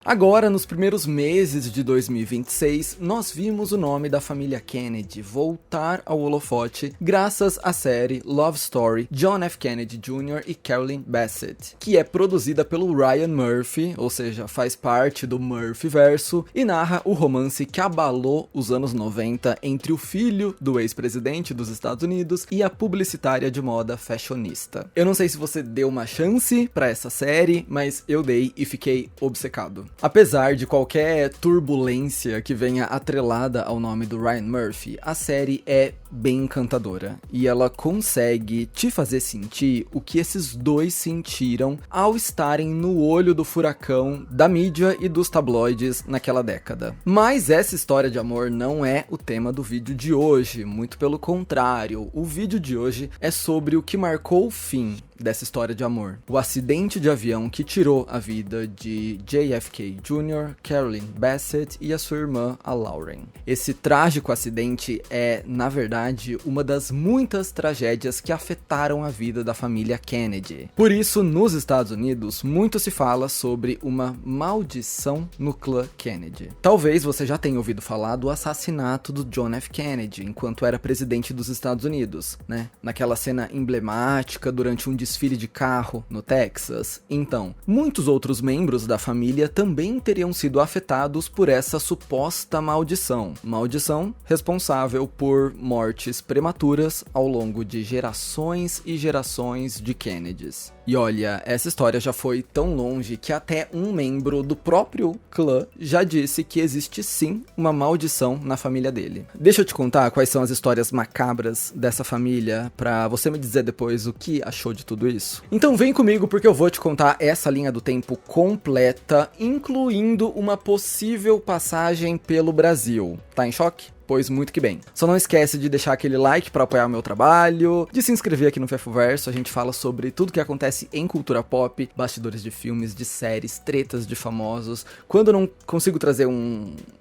Agora, nos primeiros meses de 2026, nós vimos o nome da família Kennedy voltar ao holofote graças à série Love Story John F. Kennedy Jr. e Carolyn Bassett, que é produzida pelo Ryan Murphy, ou seja, faz parte do Murphyverso, e narra o romance que abalou os anos 90 entre o filho do ex-presidente dos Estados Unidos e a publicitária de moda fashionista. Eu não sei se você deu uma chance pra essa série, mas eu dei e fiquei obcecado. Apesar de qualquer turbulência que venha atrelada ao nome do Ryan Murphy, a série é bem encantadora e ela consegue te fazer sentir o que esses dois sentiram ao estarem no olho do furacão da mídia e dos tabloides naquela década. Mas essa história de amor não é o tema do vídeo de hoje, muito pelo contrário. O vídeo de hoje é sobre o que marcou o fim dessa história de amor. O acidente de avião que tirou a vida de JFK Jr., Carolyn Bassett e a sua irmã, a Lauren. Esse trágico acidente é, na verdade, uma das muitas tragédias que afetaram a vida da família Kennedy. Por isso, nos Estados Unidos, muito se fala sobre uma maldição no clã Kennedy. Talvez você já tenha ouvido falar do assassinato do John F. Kennedy enquanto era presidente dos Estados Unidos, né? Naquela cena emblemática durante um desfile de carro no Texas. Então, muitos outros membros da família também teriam sido afetados por essa suposta maldição. Maldição responsável por mortes prematuras ao longo de gerações e gerações de Kennedys. E olha, essa história já foi tão longe que até um membro do próprio clã já disse que existe sim uma maldição na família dele. Deixa eu te contar quais são as histórias macabras dessa família pra você me dizer depois o que achou de tudo isso. Então vem comigo porque eu vou te contar essa linha do tempo completa, incluindo uma possível passagem pelo Brasil. Tá em choque? Pois muito que bem. Só não esquece de deixar aquele like para apoiar o meu trabalho, de se inscrever aqui no Fefoverso. A gente fala sobre tudo que acontece em cultura pop, bastidores de filmes, de séries, tretas de famosos. Quando eu não consigo trazer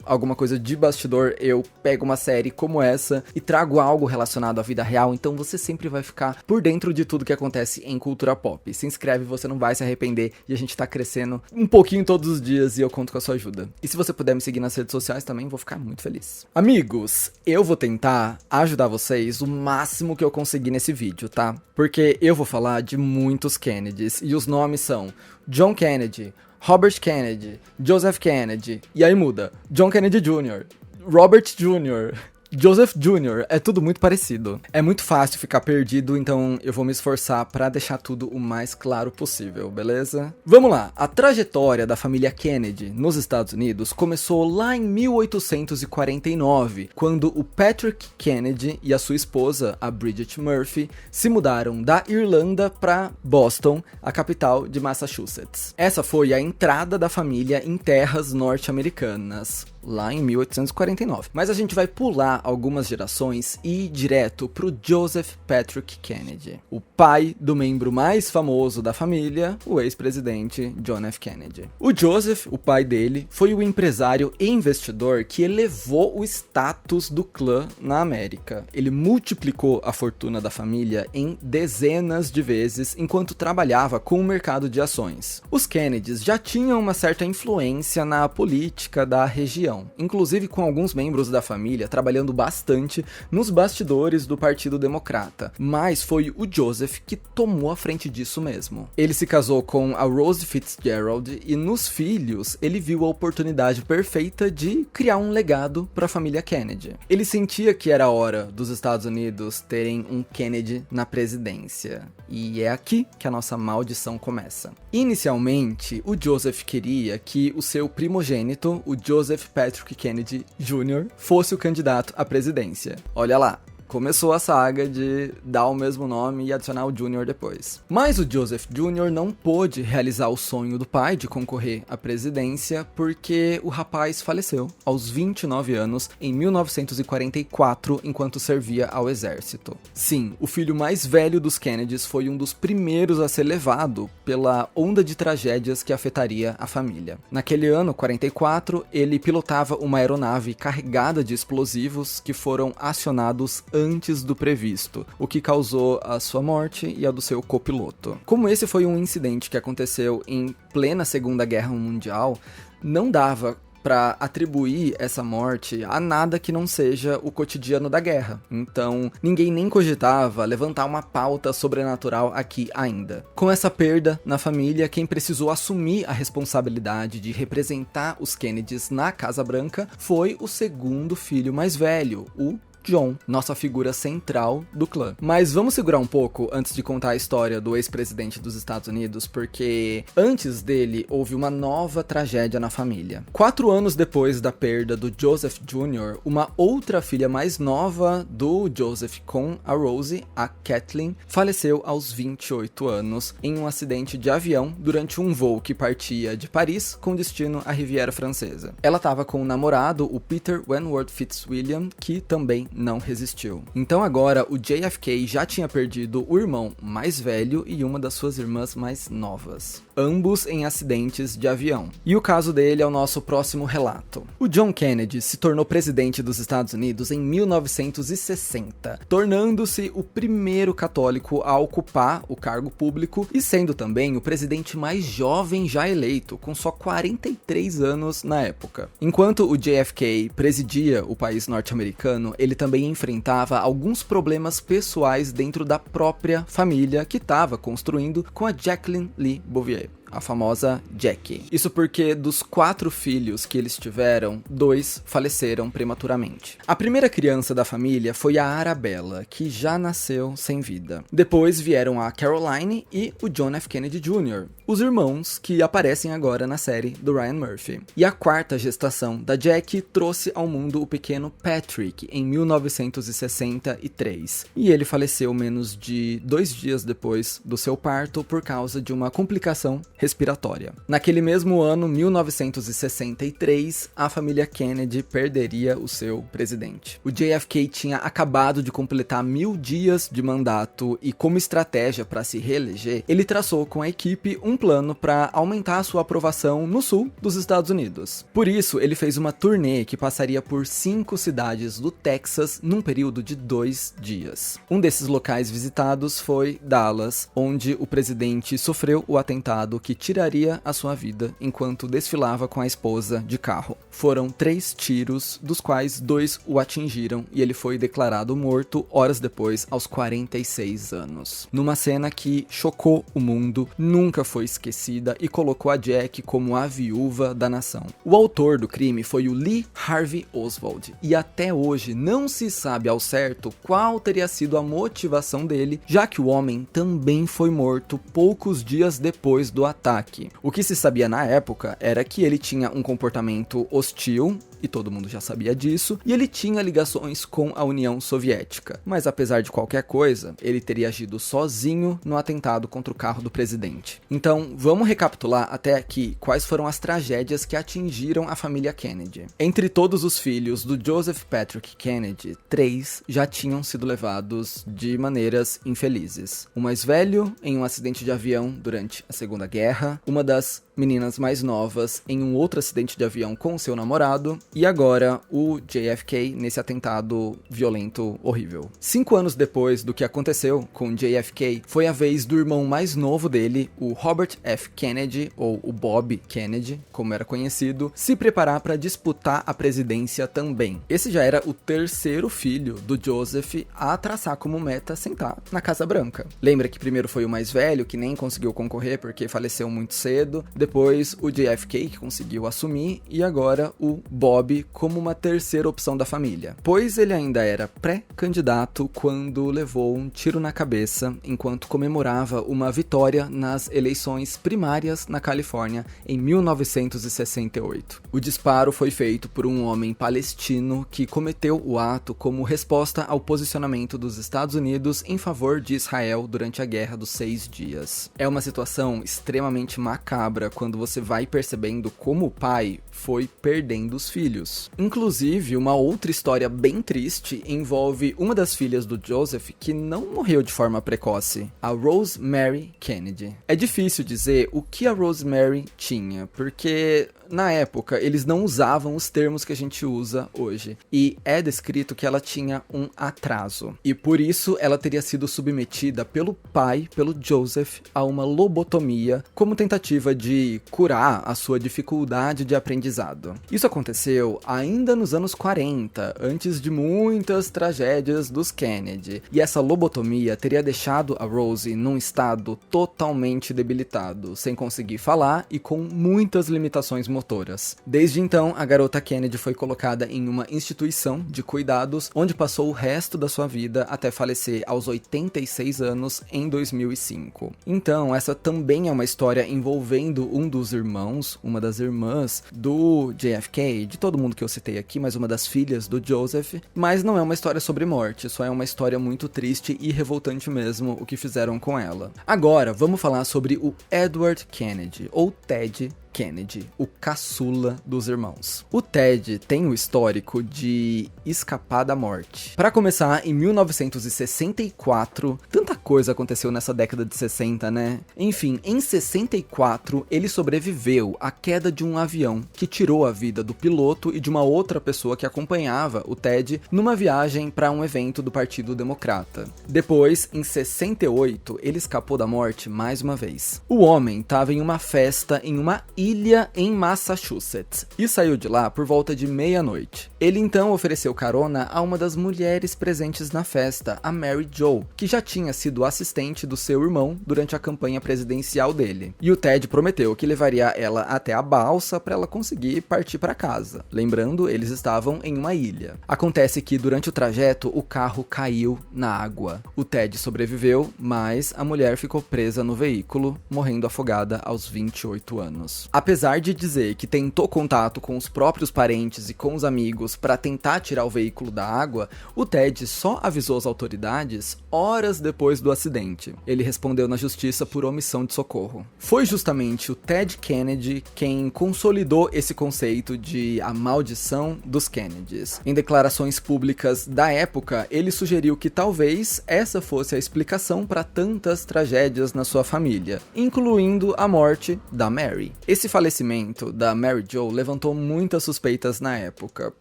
alguma coisa de bastidor, eu pego uma série como essa e trago algo relacionado à vida real, então você sempre vai ficar por dentro de tudo que acontece em cultura pop. Se inscreve, você não vai se arrepender e a gente tá crescendo um pouquinho todos os dias e eu conto com a sua ajuda. E se você puder me seguir nas redes sociais também, vou ficar muito feliz. Amigo, eu vou tentar ajudar vocês o máximo que eu conseguir nesse vídeo, tá? Porque eu vou falar de muitos Kennedys e os nomes são John Kennedy, Robert Kennedy, Joseph Kennedy, e aí muda, John Kennedy Jr., Robert Jr., Joseph Jr., é tudo muito parecido. É muito fácil ficar perdido, então eu vou me esforçar pra deixar tudo o mais claro possível, beleza? Vamos lá, a trajetória da família Kennedy nos Estados Unidos começou lá em 1849, quando o Patrick Kennedy e a sua esposa, a Bridget Murphy, se mudaram da Irlanda pra Boston, a capital de Massachusetts. Essa foi a entrada da família em terras norte-americanas, lá em 1849. Mas a gente vai pular algumas gerações e ir direto pro Joseph Patrick Kennedy, o pai do membro mais famoso da família, o ex-presidente John F. Kennedy. O Joseph, o pai dele, foi o empresário e investidor que elevou o status do clã na América. Ele multiplicou a fortuna da família em dezenas de vezes enquanto trabalhava com o mercado de ações. Os Kennedys já tinham uma certa influência na política da região, inclusive com alguns membros da família trabalhando bastante nos bastidores do Partido Democrata, mas foi o Joseph que tomou a frente disso mesmo. Ele se casou com a Rose Fitzgerald e nos filhos ele viu a oportunidade perfeita de criar um legado para a família Kennedy. Ele sentia que era hora dos Estados Unidos terem um Kennedy na presidência, e é aqui que a nossa maldição começa. Inicialmente, o Joseph queria que o seu primogênito, o Joseph Patrick Kennedy Jr., fosse o candidato à presidência. Olha lá, começou a saga de dar o mesmo nome e adicionar o Jr. depois. Mas o Joseph Jr. não pôde realizar o sonho do pai de concorrer à presidência porque o rapaz faleceu aos 29 anos em 1944 enquanto servia ao exército. Sim, o filho mais velho dos Kennedys foi um dos primeiros a ser levado pela onda de tragédias que afetaria a família. Naquele ano, 44, ele pilotava uma aeronave carregada de explosivos que foram acionados antes do previsto, o que causou a sua morte e a do seu copiloto. Como esse foi um incidente que aconteceu em plena Segunda Guerra Mundial, não dava para atribuir essa morte a nada que não seja o cotidiano da guerra. Então, ninguém nem cogitava levantar uma pauta sobrenatural aqui ainda. Com essa perda na família, quem precisou assumir a responsabilidade de representar os Kennedys na Casa Branca foi o segundo filho mais velho, o John, nossa figura central do clã. Mas vamos segurar um pouco antes de contar a história do ex-presidente dos Estados Unidos, porque antes dele houve uma nova tragédia na família. 4 anos depois da perda do Joseph Jr., uma outra filha mais nova do Joseph com a Rosie, a Kathleen, faleceu aos 28 anos em um acidente de avião durante um voo que partia de Paris com destino à Riviera Francesa. Ela estava com o namorado, o Peter Wentworth Fitzwilliam, que também não resistiu. Então agora o JFK já tinha perdido o irmão mais velho e uma das suas irmãs mais novas, ambos em acidentes de avião. E o caso dele é o nosso próximo relato. O John Kennedy se tornou presidente dos Estados Unidos em 1960, tornando-se o primeiro católico a ocupar o cargo público e sendo também o presidente mais jovem já eleito, com só 43 anos na época. Enquanto o JFK presidia o país norte-americano, ele também enfrentava alguns problemas pessoais dentro da própria família que estava construindo com a Jacqueline Lee Bouvier, a famosa Jackie. Isso porque dos 4 filhos que eles tiveram, 2 faleceram prematuramente. A primeira criança da família foi a Arabella, que já nasceu sem vida. Depois vieram a Caroline e o John F. Kennedy Jr., os irmãos que aparecem agora na série do Ryan Murphy. E a quarta gestação da Jackie trouxe ao mundo o pequeno Patrick em 1963. E ele faleceu menos de 2 dias depois do seu parto por causa de uma complicação respiratória. Naquele mesmo ano, 1963, a família Kennedy perderia o seu presidente. O JFK tinha acabado de completar 1000 dias de mandato e, como estratégia para se reeleger, ele traçou com a equipe um plano para aumentar sua aprovação no sul dos Estados Unidos. Por isso, ele fez uma turnê que passaria por 5 cidades do Texas num período de 2 dias. Um desses locais visitados foi Dallas, onde o presidente sofreu o atentado que tiraria a sua vida enquanto desfilava com a esposa de carro. Foram 3 tiros, dos quais 2 o atingiram e ele foi declarado morto horas depois, aos 46 anos. Numa cena que chocou o mundo, nunca foi esquecida e colocou a Jack como a viúva da nação. O autor do crime foi o Lee Harvey Oswald e até hoje não se sabe ao certo qual teria sido a motivação dele, já que o homem também foi morto poucos dias depois do ataque. O que se sabia na época era que ele tinha um comportamento hostil, e todo mundo já sabia disso, e ele tinha ligações com a União Soviética. Mas apesar de qualquer coisa, ele teria agido sozinho no atentado contra o carro do presidente. Então, vamos recapitular até aqui quais foram as tragédias que atingiram a família Kennedy. Entre todos os filhos do Joseph Patrick Kennedy, 3 já tinham sido levados de maneiras infelizes. O mais velho em um acidente de avião durante a Segunda Guerra, uma das meninas mais novas em um outro acidente de avião com seu namorado, e agora o JFK nesse atentado violento horrível. 5 anos depois do que aconteceu com JFK, foi a vez do irmão mais novo dele, o Robert F. Kennedy, ou o Bob Kennedy, como era conhecido, se preparar para disputar a presidência também. Esse já era o 3º filho do Joseph a traçar como meta sentar na Casa Branca. Lembra que primeiro foi o mais velho, que nem conseguiu concorrer porque faleceu muito cedo, depois o JFK, que conseguiu assumir, e agora o Bob como uma 3ª opção da família, pois ele ainda era pré-candidato quando levou um tiro na cabeça enquanto comemorava uma vitória nas eleições primárias na Califórnia em 1968. O disparo foi feito por um homem palestino que cometeu o ato como resposta ao posicionamento dos Estados Unidos em favor de Israel durante a Guerra dos 6 Dias. É uma situação extremamente macabra quando você vai percebendo como o pai foi perdendo os filhos. Inclusive, uma outra história bem triste envolve uma das filhas do Joseph que não morreu de forma precoce, a Rosemary Kennedy. É difícil dizer o que a Rosemary tinha, porque na época, eles não usavam os termos que a gente usa hoje. E é descrito que ela tinha um atraso. E por isso, ela teria sido submetida pelo pai, pelo Joseph, a uma lobotomia como tentativa de curar a sua dificuldade de aprendizado. Isso aconteceu ainda nos anos 40, antes de muitas tragédias dos Kennedy. E essa lobotomia teria deixado a Rosie num estado totalmente debilitado, sem conseguir falar e com muitas limitações motoras. Desde então, a garota Kennedy foi colocada em uma instituição de cuidados, onde passou o resto da sua vida até falecer aos 86 anos em 2005. Então, essa também é uma história envolvendo um dos irmãos, uma das irmãs do JFK, de todo mundo que eu citei aqui, mas uma das filhas do Joseph, mas não é uma história sobre morte, só é uma história muito triste e revoltante mesmo o que fizeram com ela. Agora, vamos falar sobre o Edward Kennedy, ou Ted Kennedy, o caçula dos irmãos. O Ted tem o histórico de escapar da morte. Para começar, em 1964, tanta coisa aconteceu nessa década de 60, né? Enfim, em 64, ele sobreviveu à queda de um avião que tirou a vida do piloto e de uma outra pessoa que acompanhava o Ted numa viagem para um evento do Partido Democrata. Depois, em 68, ele escapou da morte mais uma vez. O homem estava em uma festa em uma ilha em Massachusetts e saiu de lá por volta de meia-noite. Ele então ofereceu carona a uma das mulheres presentes na festa, a Mary Jo, que já tinha sido assistente do seu irmão durante a campanha presidencial dele. E o Ted prometeu que levaria ela até a balsa para ela conseguir partir para casa. Lembrando, eles estavam em uma ilha. Acontece que durante o trajeto o carro caiu na água. O Ted sobreviveu, mas a mulher ficou presa no veículo, morrendo afogada aos 28 anos. Apesar de dizer que tentou contato com os próprios parentes e com os amigos para tentar tirar o veículo da água, o Ted só avisou as autoridades horas depois do acidente. Ele respondeu na justiça por omissão de socorro. Foi justamente o Ted Kennedy quem consolidou esse conceito de a maldição dos Kennedys. Em declarações públicas da época, ele sugeriu que talvez essa fosse a explicação para tantas tragédias na sua família, incluindo a morte da Mary. Esse falecimento da Mary Jo levantou muitas suspeitas na época,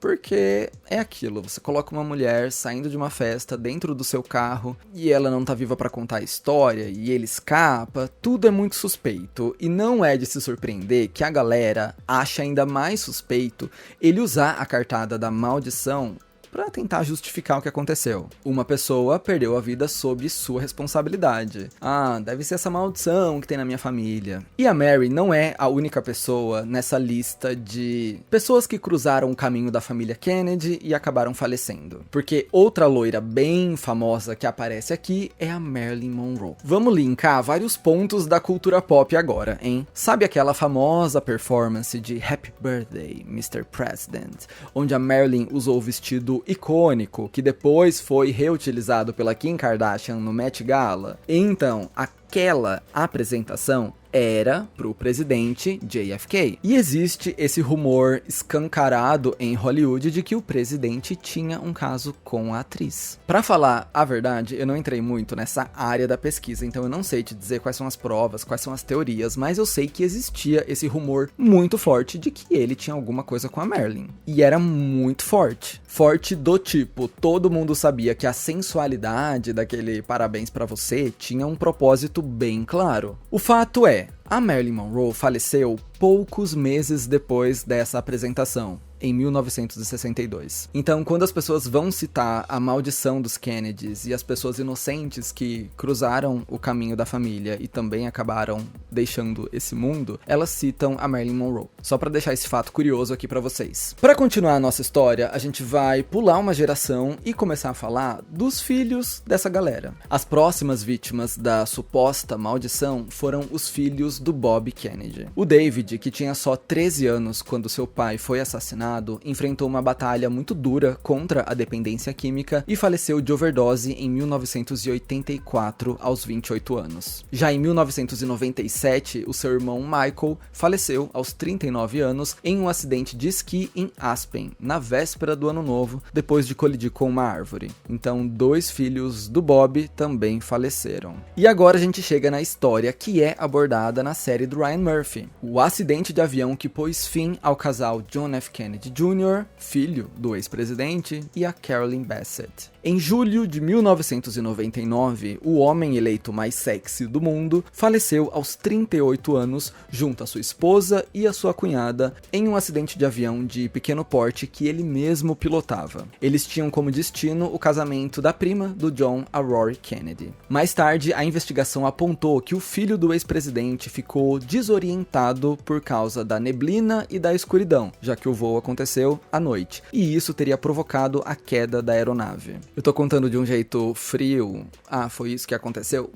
porque é aquilo, você coloca uma mulher saindo de uma festa dentro do seu carro e ela não tá viva pra contar a história e ele escapa, tudo é muito suspeito e não é de se surpreender que a galera acha ainda mais suspeito ele usar a cartada da maldição para tentar justificar o que aconteceu. Uma pessoa perdeu a vida sob sua responsabilidade. Ah, deve ser essa maldição que tem na minha família. E a Mary não é a única pessoa nessa lista de pessoas que cruzaram o caminho da família Kennedy e acabaram falecendo. Porque outra loira bem famosa que aparece aqui é a Marilyn Monroe. Vamos linkar vários pontos da cultura pop agora, hein? Sabe aquela famosa performance de Happy Birthday, Mr. President, onde a Marilyn usou o vestido icônico, que depois foi reutilizado pela Kim Kardashian no Met Gala? Então, aquela apresentação era pro presidente JFK. E existe esse rumor escancarado em Hollywood de que o presidente tinha um caso com a atriz. Pra falar a verdade, eu não entrei muito nessa área da pesquisa, então eu não sei te dizer quais são as provas, quais são as teorias, mas eu sei que existia esse rumor muito forte de que ele tinha alguma coisa com a Marilyn. E era muito forte. Forte do tipo, todo mundo sabia que a sensualidade daquele parabéns pra você tinha um propósito bem claro. O fato é, a Marilyn Monroe faleceu poucos meses depois dessa apresentação, em 1962. Então, quando as pessoas vão citar a maldição dos Kennedys e as pessoas inocentes que cruzaram o caminho da família e também acabaram deixando esse mundo, elas citam a Marilyn Monroe. Só pra deixar esse fato curioso aqui pra vocês. Pra continuar a nossa história, a gente vai pular uma geração e começar a falar dos filhos dessa galera. As próximas vítimas da suposta maldição foram os filhos do Bob Kennedy. O David, que tinha só 13 anos quando seu pai foi assassinado, enfrentou uma batalha muito dura contra a dependência química e faleceu de overdose em 1984, aos 28 anos. Já em 1997, o seu irmão Michael faleceu aos 39 anos em um acidente de esqui em Aspen, na véspera do ano novo, depois de colidir com uma árvore. Então, 2 filhos do Bob também faleceram. E agora a gente chega na história que é abordada na série do Ryan Murphy, o acidente de avião que pôs fim ao casal John F. Kennedy Jr., filho do ex-presidente, e a Carolyn Bassett. Em julho de 1999, o homem eleito mais sexy do mundo faleceu aos 38 anos junto à sua esposa e à sua cunhada em um acidente de avião de pequeno porte que ele mesmo pilotava. Eles tinham como destino o casamento da prima do John, a Rory Kennedy. Mais tarde, a investigação apontou que o filho do ex-presidente ficou desorientado por causa da neblina e da escuridão, já que o voo aconteceu à noite, e isso teria provocado a queda da aeronave. Eu tô contando de um jeito frio, foi isso que aconteceu,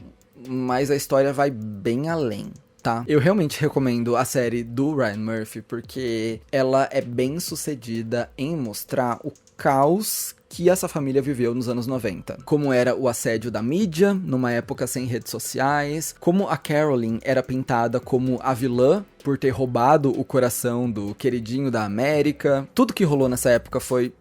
mas a história vai bem além. Tá? Eu realmente recomendo a série do Ryan Murphy porque ela é bem sucedida em mostrar o caos que essa família viveu nos anos 90. Como era o assédio da mídia, numa época sem redes sociais, como a Carolyn era pintada como a vilã por ter roubado o coração do queridinho da América. Tudo que rolou nessa época foi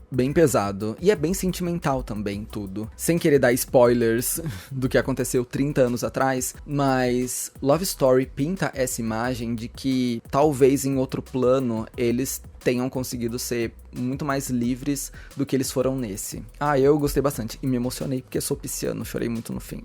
bem pesado, e é bem sentimental também tudo. Sem querer dar spoilers do que aconteceu 30 anos atrás, mas Love Story pinta essa imagem de que talvez em outro plano eles tenham conseguido ser muito mais livres do que eles foram nesse. Eu gostei bastante e me emocionei porque sou pisciano, chorei muito no fim.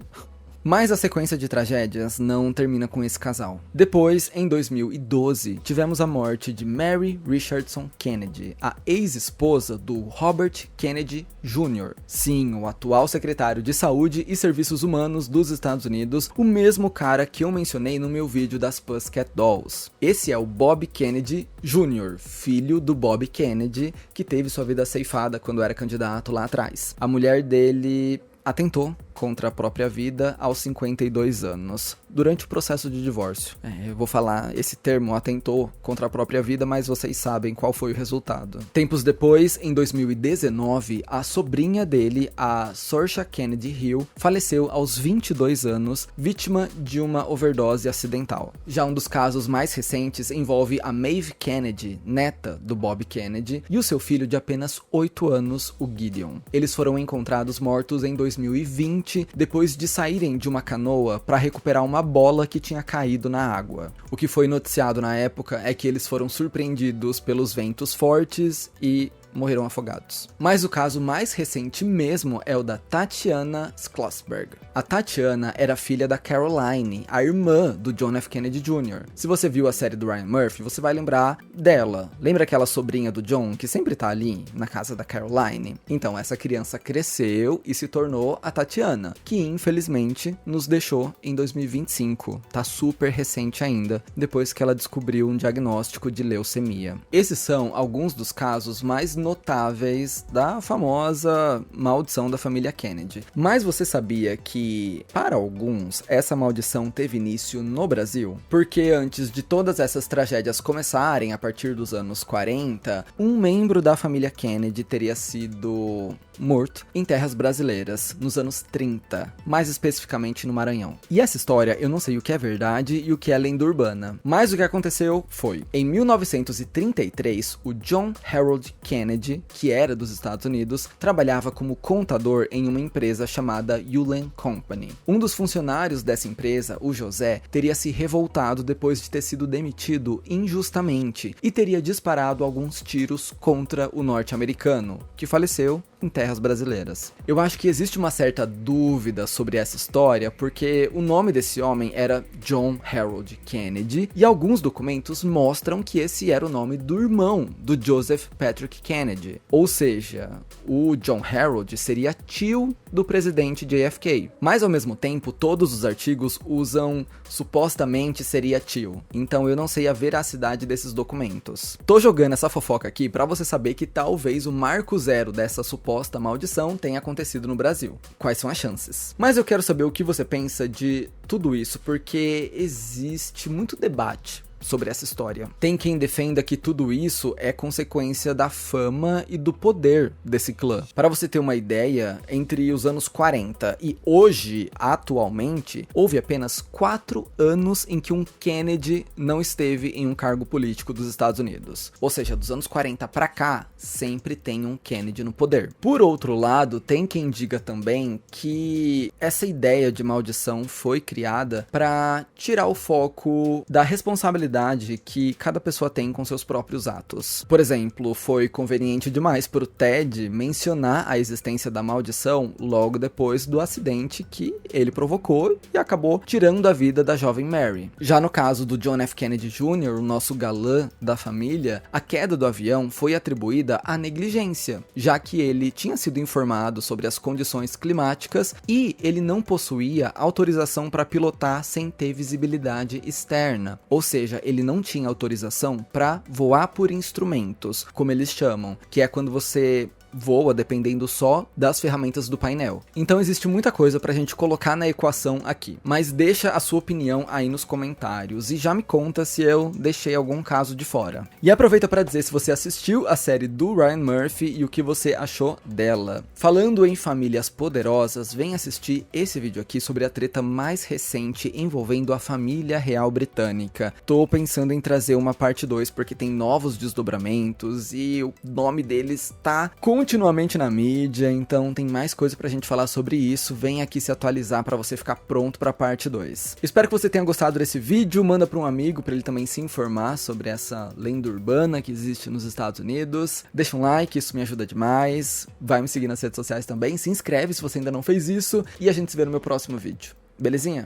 Mas a sequência de tragédias não termina com esse casal. Depois, em 2012, tivemos a morte de Mary Richardson Kennedy, a ex-esposa do Robert Kennedy Jr. Sim, o atual secretário de Saúde e Serviços Humanos dos Estados Unidos, o mesmo cara que eu mencionei no meu vídeo das Pussycat Dolls. Esse é o Bob Kennedy Jr., filho do Bob Kennedy, que teve sua vida ceifada quando era candidato lá atrás. A mulher dele atentou contra a própria vida aos 52 anos, durante o processo de divórcio. Eu vou falar esse termo, atentou contra a própria vida, mas vocês sabem qual foi o resultado. Tempos depois, em 2019, a sobrinha dele, a Saoirse Kennedy Hill, faleceu aos 22 anos, vítima de uma overdose acidental. Já um dos casos mais recentes envolve a Maeve Kennedy, neta do Bob Kennedy, e o seu filho de apenas 8 anos, o Gideon. Eles foram encontrados mortos em 2020, depois de saírem de uma canoa para recuperar uma bola que tinha caído na água. O que foi noticiado na época é que eles foram surpreendidos pelos ventos fortes e morreram afogados. Mas o caso mais recente mesmo é o da Tatiana Schlossberg. A Tatiana era filha da Caroline, a irmã do John F. Kennedy Jr. Se você viu a série do Ryan Murphy, você vai lembrar dela. Lembra aquela sobrinha do John que sempre tá ali na casa da Caroline? Então, essa criança cresceu e se tornou a Tatiana, que infelizmente nos deixou em 2025. Tá super recente ainda, depois que ela descobriu um diagnóstico de leucemia. Esses são alguns dos casos mais notáveis da famosa maldição da família Kennedy. Mas você sabia que, para alguns, essa maldição teve início no Brasil? Porque antes de todas essas tragédias começarem, a partir dos anos 40, um membro da família Kennedy teria sido morto em terras brasileiras, nos anos 30, mais especificamente no Maranhão. E essa história, eu não sei o que é verdade e o que é lenda urbana, mas o que aconteceu foi, em 1933, o John Harold Kennedy, que era dos Estados Unidos, trabalhava como contador em uma empresa chamada Ulen Company. Um dos funcionários dessa empresa, o José, teria se revoltado depois de ter sido demitido injustamente e teria disparado alguns tiros contra o norte-americano, que faleceu em terras brasileiras. Eu acho que existe uma certa dúvida sobre essa história, porque o nome desse homem era John Harold Kennedy, e alguns documentos mostram que esse era o nome do irmão do Joseph Patrick Kennedy. Ou seja, o John Harold seria tio do presidente JFK. Mas ao mesmo tempo, todos os artigos usam supostamente seria tio. Então eu não sei a veracidade desses documentos. Tô jogando essa fofoca aqui pra você saber que talvez o marco zero dessa suposta maldição tenha acontecido no Brasil. Quais são as chances? Mas eu quero saber o que você pensa de tudo isso, porque existe muito debate sobre essa história. Tem quem defenda que tudo isso é consequência da fama e do poder desse clã. Para você ter uma ideia, entre os anos 40 e hoje, atualmente, houve apenas 4 anos em que um Kennedy não esteve em um cargo político dos Estados Unidos. Ou seja, dos anos 40 para cá, sempre tem um Kennedy no poder. Por outro lado, tem quem diga também que essa ideia de maldição foi criada para tirar o foco da responsabilidade que cada pessoa tem com seus próprios atos. Por exemplo, foi conveniente demais para o Ted mencionar a existência da maldição logo depois do acidente que ele provocou e acabou tirando a vida da jovem Mary. Já no caso do John F. Kennedy Jr., o nosso galã da família, a queda do avião foi atribuída à negligência, já que ele tinha sido informado sobre as condições climáticas e ele não possuía autorização para pilotar sem ter visibilidade externa, ou seja, ele não tinha autorização para voar por instrumentos, como eles chamam, que é quando você voa dependendo só das ferramentas do painel. Então existe muita coisa pra gente colocar na equação aqui, mas deixa a sua opinião aí nos comentários e já me conta se eu deixei algum caso de fora. E aproveita para dizer se você assistiu a série do Ryan Murphy e o que você achou dela. Falando em famílias poderosas, vem assistir esse vídeo aqui sobre a treta mais recente envolvendo a família real britânica. Tô pensando em trazer uma parte 2 porque tem novos desdobramentos e o nome deles tá continuamente na mídia, então tem mais coisa pra gente falar sobre isso. Vem aqui se atualizar pra você ficar pronto pra parte 2. Espero que você tenha gostado desse vídeo, manda pra um amigo pra ele também se informar sobre essa lenda urbana que existe nos Estados Unidos. Deixa um like, isso me ajuda demais. Vai me seguir nas redes sociais também, se inscreve se você ainda não fez isso e a gente se vê no meu próximo vídeo. Belezinha?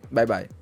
Bye bye.